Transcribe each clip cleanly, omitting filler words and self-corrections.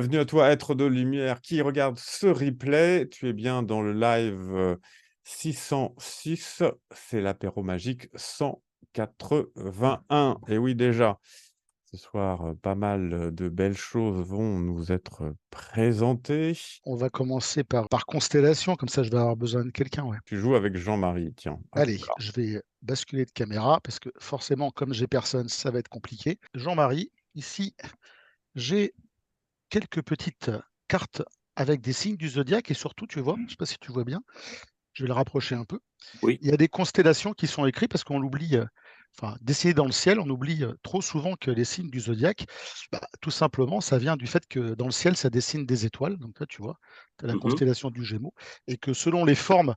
Bienvenue à toi, être de lumière qui regarde ce replay. Tu es bien dans le live 606, c'est l'apéro magique 181. Et oui, déjà, ce soir, pas mal de belles choses vont nous être présentées. On va commencer par constellation, comme ça je vais avoir besoin de quelqu'un, ouais. Tu joues avec Jean-Marie, tiens. Hop Allez, là. je vais basculer de caméra parce que forcément, comme j'ai personne, ça va être compliqué. Jean-Marie, ici, j'ai quelques petites cartes avec des signes du zodiaque et surtout, tu vois, je ne sais pas si tu vois bien, je vais le rapprocher un peu. Oui. Il y a des constellations qui sont écrites parce qu'on l'oublie, enfin, d'essayer dans le ciel, on oublie trop souvent que les signes du zodiaque, tout simplement, ça vient du fait que dans le ciel, ça dessine des étoiles. Donc là, tu vois, tu as la Mmh. constellation du Gémeaux et que selon les formes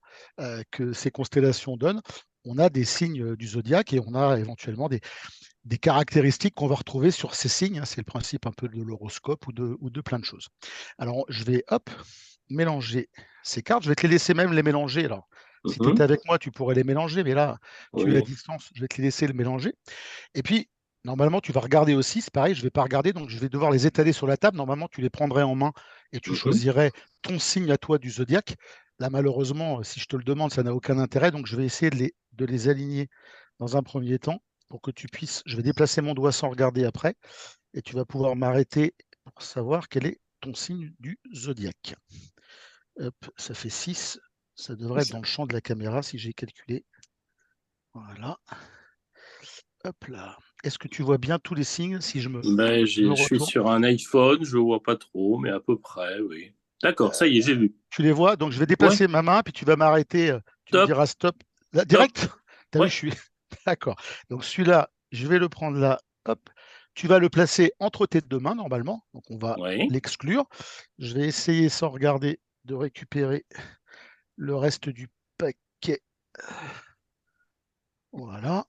que ces constellations donnent, on a des signes du zodiaque et on a éventuellement des caractéristiques qu'on va retrouver sur ces signes, hein. C'est le principe un peu de l'horoscope ou de plein de choses. Alors, je vais, hop, mélanger ces cartes. Je vais te les laisser même les mélanger. Alors, si tu étais Mmh. avec moi, tu pourrais les mélanger, mais là, tu es à Oui. distance, je vais te les laisser le mélanger. Et puis, normalement, tu vas regarder aussi, c'est pareil, je ne vais pas regarder, donc je vais devoir les étaler sur la table. Normalement, tu les prendrais en main et tu Mmh. choisirais ton signe à toi du zodiaque. Là, malheureusement, si je te le demande, ça n'a aucun intérêt, donc je vais essayer de les aligner dans un premier temps pour que tu puisses. Je vais déplacer mon doigt sans regarder après et tu vas pouvoir m'arrêter pour savoir quel est ton signe du zodiaque. Hop, ça fait 6. Ça devrait être dans le champ de la caméra si j'ai calculé. Voilà. Hop là. Est-ce que tu vois bien tous les signes si Ben, je me je suis retourne? sur un iPhone, je vois pas trop, mais à peu près, oui. D'accord, ça y est, j'ai vu. Tu les vois? Donc je vais Ouais, déplacer ma main, puis tu vas m'arrêter. Tu me top, diras stop. Là, top. direct? Tu as vu, Ouais, je suis. D'accord. Donc celui-là, je vais le prendre là. Hop. Tu vas le placer entre tes deux mains normalement. Donc on va ouais. l'exclure. Je vais essayer sans regarder de récupérer le reste du paquet. Voilà.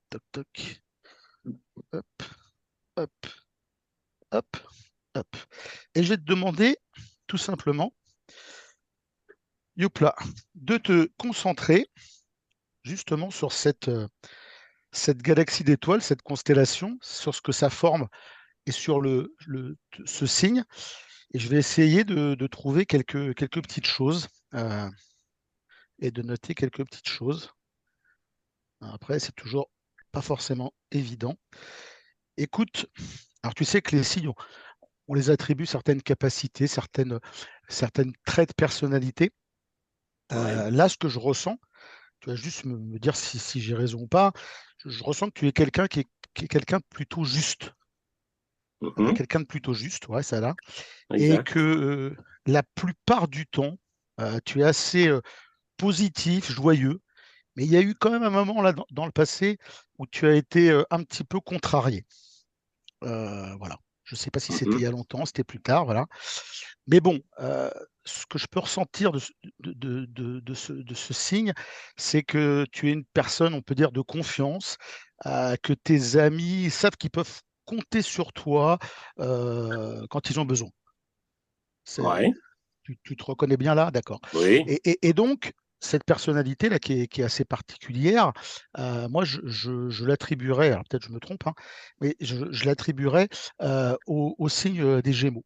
Toc toc. Hop, hop, hop, hop. Et je vais te demander tout simplement, youpla, de te concentrer justement sur cette galaxie d'étoiles, cette constellation, sur ce que ça forme et sur ce signe. Et je vais essayer de trouver quelques petites choses et de noter quelques petites choses. Après, c'est toujours pas forcément évident. Écoute, alors tu sais que les signes, on les attribue certaines capacités, certaines traits de personnalité. Ouais. Là, ce que je ressens, tu vas juste me dire si j'ai raison ou pas, je ressens que tu es quelqu'un qui est quelqu'un de plutôt juste. Mhm. Quelqu'un de plutôt juste, ouais, ça là. Et que Exact. la plupart du temps, tu es assez positif, joyeux. Mais il y a eu quand même un moment là dans le passé où tu as été un petit peu contrarié. Voilà. Je ne sais pas si c'était il y Mhm. a longtemps, c'était plus tard, voilà. Mais bon, ce que je peux ressentir de ce signe, c'est que tu es une personne, on peut dire, de confiance, que tes amis savent qu'ils peuvent compter sur toi quand ils ont besoin. Ouais. Tu te reconnais bien là? D'accord. Oui. Et donc, cette personnalité-là qui est assez particulière, moi, je l'attribuerais, alors peut-être je me trompe, hein, mais je l'attribuerais au signe des Gémeaux.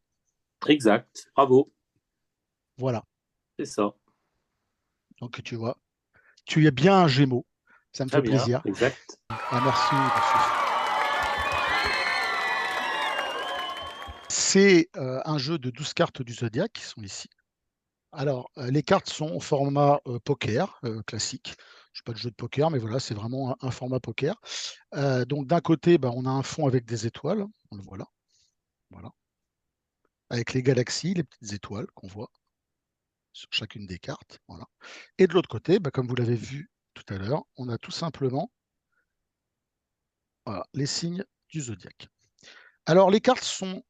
Exact. Bravo. Voilà. C'est ça. Donc, tu vois, tu es bien un Gémeaux. Ça me Très fait bien. plaisir. Exact. Ah, merci, merci. C'est un jeu de 12 cartes du zodiaque qui sont ici. Alors, les cartes sont au format poker classique. Je ne pas de jeu de poker, mais voilà, c'est vraiment un format poker. Donc d'un côté, on a un fond avec des étoiles, on le voit là, voilà, avec les galaxies, les petites étoiles qu'on voit sur chacune des cartes. Voilà. Et de l'autre côté, comme vous l'avez vu tout à l'heure, on a tout simplement voilà, les signes du zodiaque. Alors les cartes sont,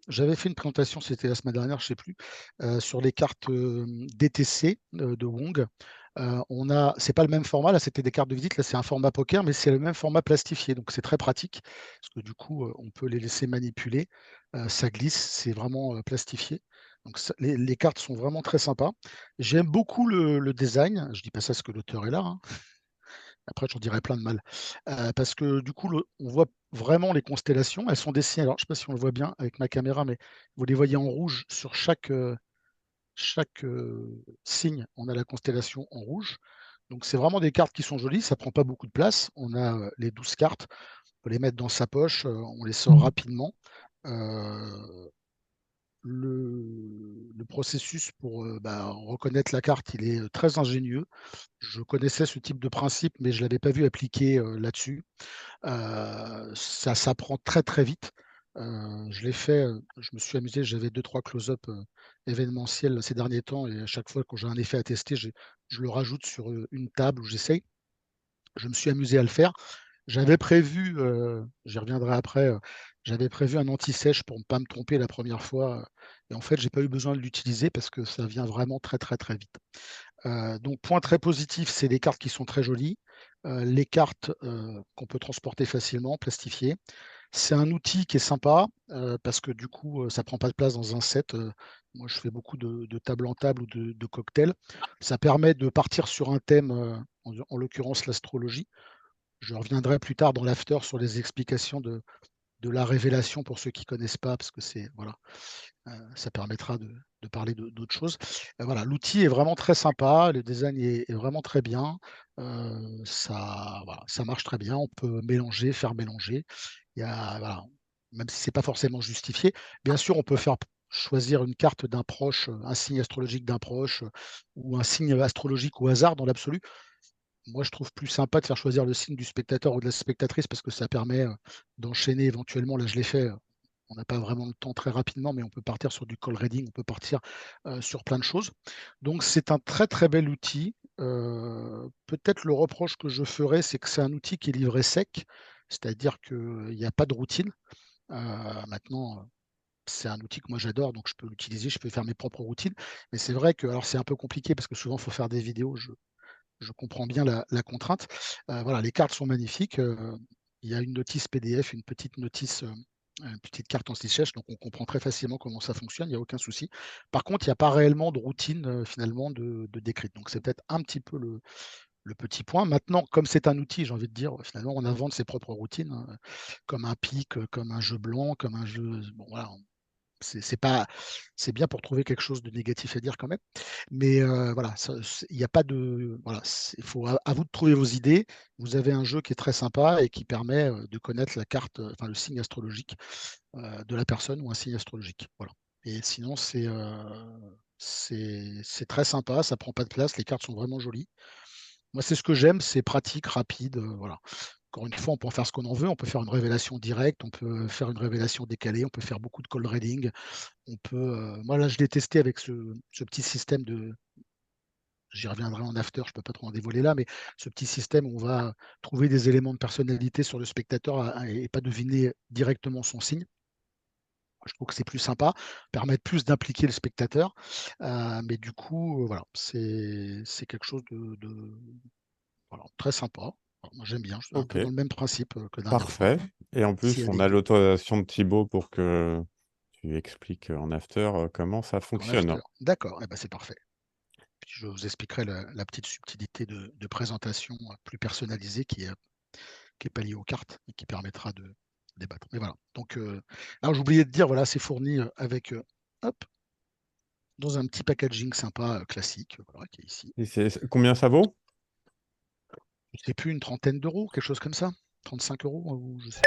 j'avais fait une présentation, c'était la semaine dernière, je ne sais plus, sur les cartes DTC de Wong. C'est pas le même format, là c'était des cartes de visite, là c'est un format poker, mais c'est le même format plastifié, donc c'est très pratique, parce que du coup on peut les laisser manipuler, ça glisse, c'est vraiment plastifié. Donc les cartes sont vraiment très sympas. J'aime beaucoup le design, je dis pas ça parce que l'auteur est là, hein, Après, j'en dirais plein de mal. Parce que du coup, on voit vraiment les constellations. Elles sont dessinées. Alors, je ne sais pas si on le voit bien avec ma caméra, mais vous les voyez en rouge sur chaque signe. On a la constellation en rouge. Donc, c'est vraiment des cartes qui sont jolies. Ça prend pas beaucoup de place. On a les 12 cartes. On peut les mettre dans sa poche. On les sort rapidement. Le processus pour reconnaître la carte, il est très ingénieux. Je connaissais ce type de principe, mais je ne l'avais pas vu appliqué là-dessus. Ça s'apprend très très vite. Je l'ai fait, je me suis amusé, j'avais 2-3 close-up événementiels ces derniers temps, et à chaque fois quand j'ai un effet à tester, je le rajoute sur une table où j'essaye. Je me suis amusé à le faire. J'avais prévu, j'y reviendrai après, j'avais prévu un anti-sèche pour ne pas me tromper la première fois, et en fait, j'ai pas eu besoin de l'utiliser parce que ça vient vraiment très, très, très vite. Donc point très positif, c'est les cartes qui sont très jolies, les cartes, qu'on peut transporter facilement, plastifiées. C'est un outil qui est sympa, parce que du coup, ça prend pas de place dans un set, moi je fais beaucoup de table en table ou de cocktails. Ça permet de partir sur un thème, en l'occurrence l'astrologie. Je reviendrai plus tard dans l'after sur les explications de la révélation pour ceux qui ne connaissent pas, parce que c'est voilà, ça permettra de parler d'autres choses. Voilà, l'outil est vraiment très sympa, le design est vraiment très bien. Ça, voilà, ça marche très bien. On peut mélanger, faire mélanger. Il y a, voilà, même si c'est pas forcément justifié. Bien sûr, on peut faire choisir une carte d'un proche, un signe astrologique d'un proche, ou un signe astrologique au hasard dans l'absolu. Moi, je trouve plus sympa de faire choisir le signe du spectateur ou de la spectatrice parce que ça permet d'enchaîner éventuellement. Là, je l'ai fait. On n'a pas vraiment le temps très rapidement, mais on peut partir sur du call reading, on peut partir sur plein de choses. Donc, c'est un très très bel outil. Peut-être le reproche que je ferais, c'est que c'est un outil qui est livré sec, c'est-à-dire qu'il n'y a pas de routine. Maintenant, c'est un outil que moi j'adore, donc je peux l'utiliser, je peux faire mes propres routines. Mais c'est vrai que, alors c'est un peu compliqué parce que souvent il faut faire des vidéos. Je comprends bien la contrainte. Voilà, les cartes sont magnifiques. Il y a une notice PDF, une petite carte anti-sèche, donc on comprend très facilement comment ça fonctionne, il n'y a aucun souci. Par contre, il n'y a pas réellement de routine finalement de décrite. Donc c'est peut-être un petit peu le petit point. Maintenant, comme c'est un outil, j'ai envie de dire, finalement, on invente ses propres routines, hein, comme un pic, comme un jeu blanc, comme un jeu. Bon, voilà, c'est pas, c'est bien pour trouver quelque chose de négatif à dire quand même. Mais voilà, il n'y a pas de. Voilà, il faut à vous de trouver vos idées. Vous avez un jeu qui est très sympa et qui permet de connaître la carte, enfin le signe astrologique de la personne ou un signe astrologique. Voilà. Et sinon, c'est très sympa, ça prend pas de place, les cartes sont vraiment jolies. Moi, c'est ce que j'aime, c'est pratique, rapide, voilà. Encore une fois, on peut en faire ce qu'on en veut, on peut faire une révélation directe, on peut faire une révélation décalée, on peut faire beaucoup de cold reading, on peut, moi là, je l'ai testé avec ce petit système j'y reviendrai en after, je ne peux pas trop en dévoiler là, mais ce petit système où on va trouver des éléments de personnalité sur le spectateur et pas deviner directement son signe. Je trouve que c'est plus sympa, permet plus d'impliquer le spectateur. Mais du coup, voilà, c'est quelque chose de voilà, très sympa. Alors, moi, j'aime bien, je suis un Ok, peu dans le même principe que la dernière fois. parfait. Et en S'il y plus, a on des a doutes l'autorisation de Thibaut pour que tu expliques en after comment ça en fonctionne. after. D'accord, eh ben, c'est parfait. Puis je vous expliquerai la petite subtilité de présentation plus personnalisée qui est pas lié aux cartes et qui permettra de débattre. Mais voilà. Donc, alors j'oubliais de dire, voilà, c'est fourni avec, hop, dans un petit packaging sympa, classique, voilà, qui est ici. Et combien ça vaut? Je sais plus, une trentaine d'euros, quelque chose comme ça. 35 € ou je sais.